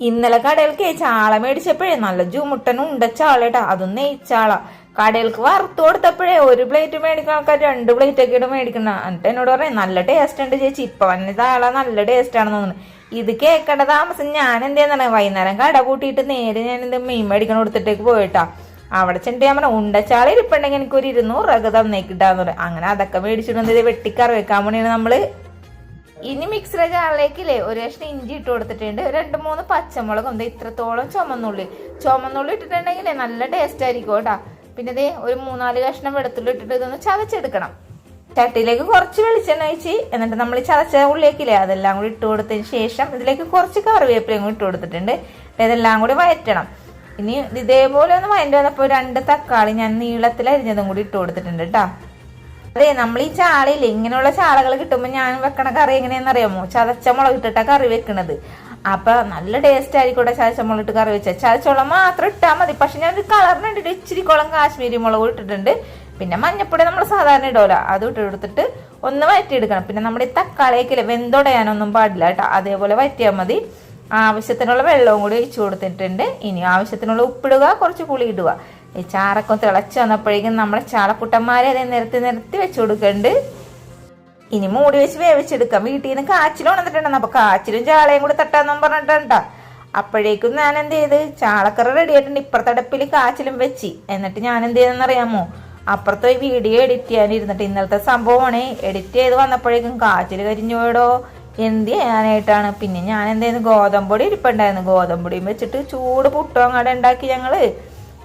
ഇന്നലെ കടയിലേക്ക് ചാള മേടിച്ചപ്പോഴേ നല്ല ജുമുട്ടനും ഉണ്ടച്ചാളേട്ടാ, അതും നെയ്ച്ചാള. കടയിലേക്ക് വറുത്ത് കൊടുത്തപ്പോഴേ ഒരു പ്ലേറ്റ് മേടിക്കുന്ന ആൾക്കാർ 2 പ്ലേറ്റ് ഒക്കെ ഇട്ട് മേടിക്കണ. എന്നിട്ട് എന്നോട് പറയാം നല്ല ടേസ്റ്റ് ഉണ്ട് ചേച്ചി, ഇപ്പൊ വന്ന ചാള നല്ല ടേസ്റ്റ് ആണെന്ന് തോന്നുന്നു. ഇത് കേൾക്കേണ്ട താമസം ഞാൻ എന്തെയ്യാന്ന് വൈകുന്നേരം കട കൂട്ടിയിട്ട് നേരെ ഞാൻ ഇത് മീൻ മേടിക്കണ കൊടുത്തിട്ടേക്ക് പോയിട്ടാ. അവിടെ ചെന്നിട്ട് ഞാൻ പറഞ്ഞ ഉണ്ടച്ചാള ഇരിപ്പുണ്ടെങ്കിൽ എനിക്കൊരു 200 രൂപ തന്നേക്കിട്ടാന്ന് പറയാം. അങ്ങനെ അതൊക്കെ മേടിച്ചിട്ട് വെട്ടിക്കറി വെക്കാൻ വേണ്ടിയാണ് നമ്മള്. ഇനി മിക്സിയുടെ ജാറിലേക്കില്ലേ ഒരു കഷ്ണം ഇഞ്ചി ഇട്ട് കൊടുത്തിട്ടുണ്ട്, 2-3 പച്ചമുളക് ഉണ്ട്, ഇത്രത്തോളം ചുമന്നുള്ളി ഇട്ടിട്ടുണ്ടെങ്കിലേ നല്ല ടേസ്റ്റ് ആയിരിക്കും കേട്ടാ. പിന്നെ ഇതേ ഒരു 3-4 കഷ്ണം വെളുത്തുള്ളി ഇട്ടിട്ട് ഇതൊന്ന് ചതച്ചെടുക്കണം. ചട്ടിയിലേക്ക് കുറച്ച് വെളിച്ചെണ്ണ ഒഴിച്ച് എന്നിട്ട് നമ്മൾ ചതച്ച ഉള്ളിലേക്കില്ലേ അതെല്ലാം കൂടി ഇട്ട് കൊടുത്തതിന് ശേഷം ഇതിലേക്ക് കുറച്ച് കറിവേപ്പിലയും കൂടി ഇട്ട് കൊടുത്തിട്ടുണ്ട്. ഇതെല്ലാം കൂടി വഴറ്റണം. ഇനി ഇതേപോലെ ഒന്ന് വഴറ്റി വന്നപ്പോൾ 2 തക്കാളി ഞാൻ നീളത്തിൽ അരിഞ്ഞതും കൂടി ഇട്ട് കൊടുത്തിട്ടുണ്ട് കേട്ടാ. അതെ, നമ്മൾ ഈ ചാളയില്ലേ ഇങ്ങനെയുള്ള ചാളകൾ കിട്ടുമ്പോൾ ഞാൻ വെക്കണ കറി എങ്ങനെയാണെന്ന് അറിയാമോ? ചതച്ച മുളക് ഇട്ടിട്ടാ കറി വെക്കണത്. അപ്പൊ നല്ല ടേസ്റ്റ് ആയിരിക്കട്ടെ ചതച്ച മുളക് ഇട്ട് കറി വെച്ചാൽ. ചതച്ചോളം മാത്രം ഇട്ടാൽ മതി. പക്ഷെ ഞാൻ ഒരു കളറിന് വേണ്ടിട്ട് ഇച്ചിരി കുളം കാശ്മീരി മുളക് ഇട്ടിട്ടുണ്ട്. പിന്നെ മഞ്ഞപ്പൊടി നമ്മൾ സാധാരണ ഇടൂല, അത് ഇട്ട് കൊടുത്തിട്ട് ഒന്ന് വഴറ്റിയെടുക്കണം. പിന്നെ നമ്മുടെ ഈ തക്കാളിയൊക്കെ വെന്തൊടയാനൊന്നും പാടില്ല കേട്ടോ, അതേപോലെ വഴറ്റിയാൽ മതി. ആവശ്യത്തിനുള്ള വെള്ളവും കൂടി ഒഴിച്ചു കൊടുത്തിട്ടുണ്ട്. ഇനി ആവശ്യത്തിനുള്ള ഉപ്പിടുക, കുറച്ച് പുളി ഇടുക. ഈ ചാറൊക്കെ തിളച്ച് വന്നപ്പോഴേക്കും നമ്മുടെ ചാളക്കുട്ടന്മാരെ അതേ നിരത്തി വെച്ചു കൊടുക്കുന്നുണ്ട്. ഇനി മൂടി വെച്ച് വേവിച്ചെടുക്കാം. വീട്ടിൽ നിന്ന് കാച്ചിൽ വന്നിട്ടുണ്ടെന്ന്, അപ്പൊ കാച്ചിലും ചാളയും കൂടി തട്ടാന്നും പറഞ്ഞിട്ടുണ്ടാ. അപ്പോഴേക്കും ഞാൻ എന്ത് ചെയ്ത് ചാളക്കറി റെഡി ആയിട്ടുണ്ട്. ഇപ്പുറത്തെ അടുപ്പിൽ കാച്ചിലും വെച്ച് എന്നിട്ട് ഞാൻ എന്ത് ചെയ്തെന്ന് അറിയാമോ? അപ്പുറത്തെ വീഡിയോ എഡിറ്റ് ചെയ്യാനിരുന്നിട്ട് ഇന്നലത്തെ സംഭവമാണ് എഡിറ്റ് ചെയ്ത് വന്നപ്പോഴേക്കും കാച്ചിൽ കരിഞ്ഞു പോയടോ. എന്ത് ചെയ്യാനായിട്ടാണ്. പിന്നെ ഞാൻ എന്ത് ചെയ്യുന്നു, ഗോതമ്പൊടി ഇരിപ്പുണ്ടായിരുന്നു, ഗോതമ്പൊടിയും വെച്ചിട്ട് ചൂട് പുട്ടോ അങ്ങോട്ട് ഉണ്ടാക്കി ഞങ്ങള്.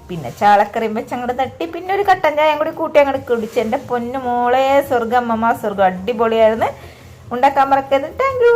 പിന്നെ ചാളക്കറിയും വെച്ച് അങ്ങോട്ട് തട്ടി പിന്നെ ഒരു കട്ടൻ ചായം കൂടി കൂട്ടി അങ്ങോട്ട് കുടിച്ച്. എൻ്റെ പൊന്നു മോളെ സ്വർഗ്ഗം, അമ്മമ്മ സ്വർഗ്ഗം, അടിപൊളിയായിരുന്നു. ഉണ്ടാക്കാൻ മറക്കരുത്. Thank you.